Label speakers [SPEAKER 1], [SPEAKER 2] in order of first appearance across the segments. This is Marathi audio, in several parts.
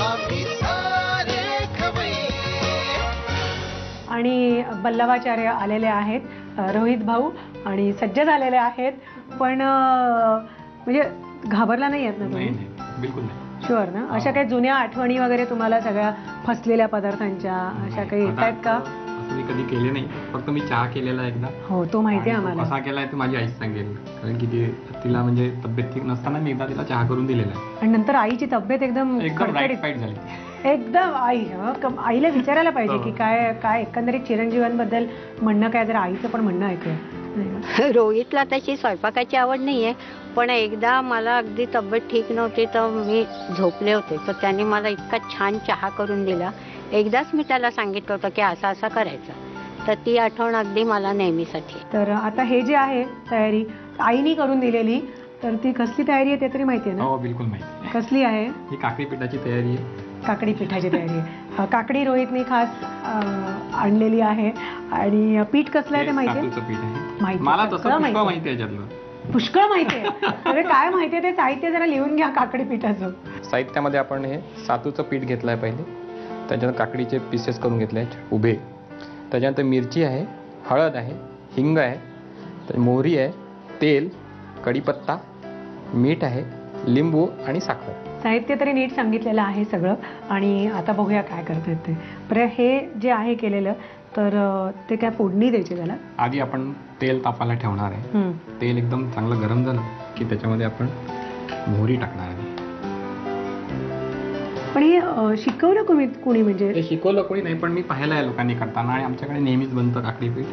[SPEAKER 1] आम्ही सारे खवय्ये.
[SPEAKER 2] आणि बल्लवाचार्य आलेले आहेत, रोहित भाऊ, आणि सज्ज झालेले आहेत. पण म्हणजे घाबरला नाही आहेत ना तुम्ही?
[SPEAKER 3] नाही, बिलकुल नाही.
[SPEAKER 2] शुअर ना? अशा काही जुन्या आठवणी वगैरे तुम्हाला सगळ्या फसलेल्या पदार्थांच्या अशा काही येत आहेत का?
[SPEAKER 3] असं मी कधी केले नाही, फक्त मी चहा केलेला एकदा.
[SPEAKER 2] हो, तो माहिती आहे आम्हाला.
[SPEAKER 3] कसा केलाय ते माझी आईच सांगेल, कारण की तिला म्हणजे तब्येत ठीक नसताना मी एकदा तिला चहा करून दिलेला आहे.
[SPEAKER 2] आणि नंतर आईची तब्येत एकदम
[SPEAKER 3] राईट फाईट झाली.
[SPEAKER 2] एकदम आईला विचारायला पाहिजे की काय काय एकंदरीत चिरंजीवांबद्दल म्हणणं काय, जरा आईचं पण म्हणणं ऐकूया.
[SPEAKER 4] रोहितला तशी स्वयंपाकाची आवड नाहीये, पण एकदा मला अगदी तब्येत ठीक नव्हती तर मी झोपले होते, तर त्याने मला इतका छान चहा करून दिला. एकदाच मी त्याला सांगितलं होतं की असं असं करायचं, तर ती आठवण अगदी मला नेहमीसाठी.
[SPEAKER 2] तर आता हे जे आहे तयारी आईनी करून दिलेली, तर ती कसली तयारी आहे ते तरी माहिती आहे ना?
[SPEAKER 3] हो, बिलकुल माहिती.
[SPEAKER 2] कसली आहे?
[SPEAKER 3] ही काकडी पिठाची तयारी आहे.
[SPEAKER 2] काकडी पिठाची तयारी आहे. काकडी रोहितनी खास आणलेली आहे. आणि पीठ कसलं आहे ते माहिती आहे?
[SPEAKER 3] सातूचं पीठ आहे.
[SPEAKER 2] माहिती.
[SPEAKER 3] मला तसं
[SPEAKER 2] सगळं
[SPEAKER 3] पुष्कळ
[SPEAKER 2] माहिती
[SPEAKER 3] माहिती आहे याच्यातलं.
[SPEAKER 2] पुष्कळ माहिती आहे. अरे काय माहिती आहे ते साहित्य जरा लिहून घ्या काकडी पिठाचं.
[SPEAKER 3] साहित्यामध्ये आपण हे सातूचं पीठ घेतलं आहे पहिले, त्याच्यानंतर काकडीचे पीसेस करून घेतले आहेत उभे, त्याच्यानंतर मिरची आहे, हळद आहे, हिंग आहे, मोहरी आहे, तेल, कढीपत्ता, मीठ आहे, लिंबू आणि साखर.
[SPEAKER 2] साहित्य तरी नीट सांगितलेलं आहे सगळं. आणि आता बघूया काय करतात ते. बरं, हे जे आहे केलेलं, तर ते काय फोडणी द्यायची त्याला?
[SPEAKER 3] आधी आपण तेल तापायला ठेवणार आहे. तेल एकदम चांगलं गरम झालं की त्याच्यामध्ये आपण मोहरी टाकणार आहे.
[SPEAKER 2] पण हे शिकवलं कोणी म्हणजे?
[SPEAKER 3] ते शिकवलं कोणी नाही, पण मी पाहिलं आहे लोकांनी करताना, आणि आमच्याकडे नेहमीच बनतं काकडी पीठ.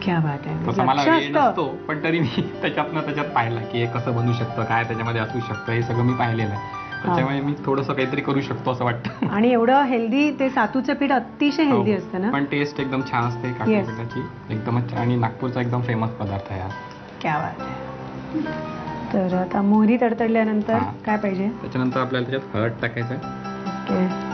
[SPEAKER 2] क्या बात आहे.
[SPEAKER 3] तसं मला वेळ नसतो, पण तरी मी त्याच्यात पाहिलं की हे कसं बनू शकतं, काय त्याच्यामध्ये असू शकतं, हे सगळं मी पाहिलेलं आहे. त्याच्यामुळे मी थोडंसं काहीतरी करू शकतो असं वाटतं.
[SPEAKER 2] आणि एवढं हेल्दी, ते सातूचं पीठ अतिशय हेल्दी असतं ना?
[SPEAKER 3] पण टेस्ट एकदम छान असते काकडी पिठाची, एकदमच. आणि नागपूरचा एकदम फेमस पदार्थ आहे हा.
[SPEAKER 2] क्या बात आहे. तर आता मोहरी तडतडल्यानंतर काय पाहिजे?
[SPEAKER 3] त्याच्यानंतर आपल्याला त्याच्यात हळद टाकायचं आहे.
[SPEAKER 2] ओके.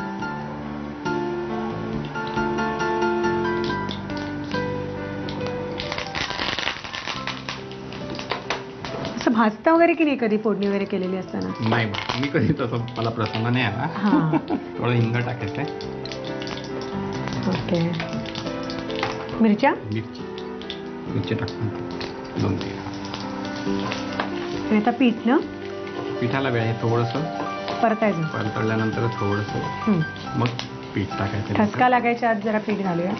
[SPEAKER 2] असं भाजता वगैरे की नाही कधी फोडणी वगैरे केलेली असताना?
[SPEAKER 3] नाही, मी कधी तसं मला प्रसंग नाही आला. थोडं हिंग टाकायचं आहे.
[SPEAKER 2] ओके. मिरच्या?
[SPEAKER 3] मिरची टाकून 2-3.
[SPEAKER 2] आणि आता पीठ ना?
[SPEAKER 3] पिठाला वेळ आहे थोडंसं
[SPEAKER 2] परतायचं.
[SPEAKER 3] परतल्यानंतर थोडंसं मग पीठ टाकायचं.
[SPEAKER 2] ठसका लागायच्या आत जरा पीठ घालूया.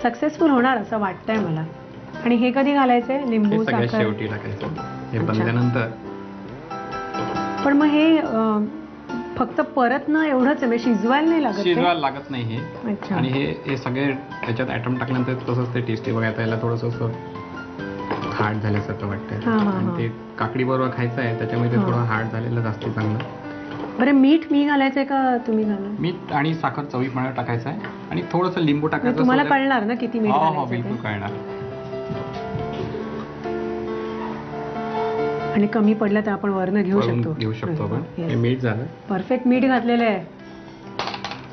[SPEAKER 2] सक्सेसफुल होणार असं वाटतंय मला. आणि हे कधी घालायचंय? लिंबू, साखर
[SPEAKER 3] शेवटी टाकायचं हे बनल्यानंतर.
[SPEAKER 2] पण मग हे फक्त परतणं एवढंच आहे, शिजवायला नाही लागत?
[SPEAKER 3] शिजवायला लागत नाही हे. आणि हे सगळे त्याच्यात ॲटम टाकल्यानंतर तसंच ते टेस्टी बघायला याला थोडंसं असं हार्ड झाल्यासारखं वाटतंय. आणि ते काकडी बरोबर खायचं आहे, त्याच्यामुळे ते थोडं हार्ड झालेलं जास्त चांगलं.
[SPEAKER 2] बरं, मीठ मी घालायचंय का तुम्ही घालणार?
[SPEAKER 3] मीठ आणि साखर चवीप्रमाणे टाकायचं आहे, आणि थोडंसं लिंबू टाकायचं.
[SPEAKER 2] तुम्हाला कळणार ना किती मीठ घालायचं?
[SPEAKER 3] हो, बिलकुल कळणार.
[SPEAKER 2] आणि कमी पडलं तर आपण वरनं घेऊ शकतो
[SPEAKER 3] आपण. हे मीठ झालं.
[SPEAKER 2] परफेक्ट मीठ घातलेलं आहे.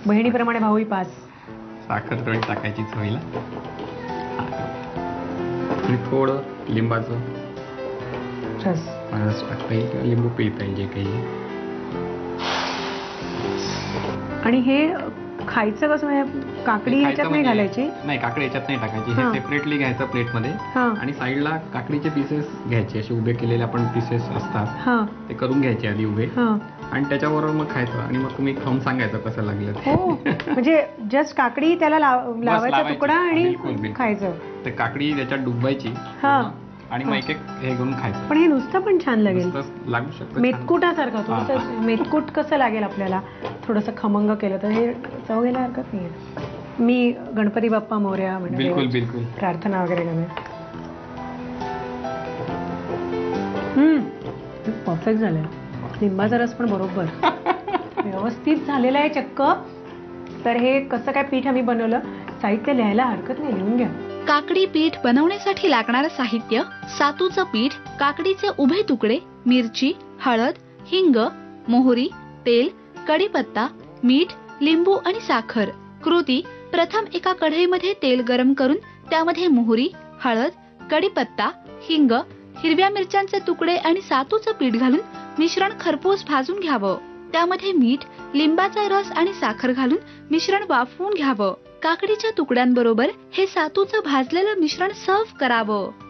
[SPEAKER 2] बहिणीप्रमाणे भाऊही पास.
[SPEAKER 3] साखर थोडी टाकायची चवीला, आणि थोडं लिंबाचं रस टाकता येईल किंवा लिंबू पिळता येईल, जे काही. आणि
[SPEAKER 2] हे खायचं कसं? म्हणजे काकडी ह्याच्यात नाही घालायची?
[SPEAKER 3] नाही, काकडी ह्याच्यात नाही टाकायची. हे सेपरेटली घ्यायचं प्लेटमध्ये, आणि साईडला काकडीचे पीसेस घ्यायचे, असे उभे केलेले आपण पीसेस असतात ते करून घ्यायचे आधी उभे, आणि त्याच्याबरोबर मग खायचं. आणि मग तुम्ही खाऊन सांगायचं कसं लागलं.
[SPEAKER 2] म्हणजे जस्ट काकडी त्याला लावायचा तुकडा आणि खायचं.
[SPEAKER 3] ते काकडी त्याच्यात डुबवायची, आणि मग एक हे घेऊन खायचं.
[SPEAKER 2] पण हे नुसतं पण छान लागेल,
[SPEAKER 3] लागू शकतं
[SPEAKER 2] मेतकुटासारखं. थोडंसं मेतकूट कसं लागेल आपल्याला, थोडंसं खमंग केलं तर हे चव घ्यायला हरकत नाही. मी गणपती बाप्पा मोरया म्हणजे
[SPEAKER 3] बिलकुल
[SPEAKER 2] प्रार्थना वगैरे करूया. परफेक्ट झालंय. लिंबाचा रस पण बरोबर व्यवस्थित झालेला आहे चक्क. तर हे कसं काय पीठ आम्ही बनवलं, साहित्य लिहायला हरकत नाही, लिहून घ्या.
[SPEAKER 5] काकडी पीठ बनवण्यासाठी लागणारं साहित्य: सातूचं पीठ, काकडीचे उभे तुकडे, मिरची, हळद, हिंग, मोहरी, तेल, कढीपत्ता, मीठ, लिंबू आणि साखर. कृती: प्रथम एका कढईमध्ये तेल गरम करून त्यामध्ये मोहरी, हळद, कढीपत्ता, हिंग, हिरव्या मिरच्यांचे तुकडे आणि सातूचं पीठ घालून मिश्रण खरपूस भाजून घ्यावं. त्यामध्ये मीठ, लिंबाचा रस आणि साखर घालून मिश्रण वाफवून घ्यावं. काकडीच्या तुकड्यांबरोबर हे सातूचं भाजलेलं मिश्रण सर्व्ह करावं.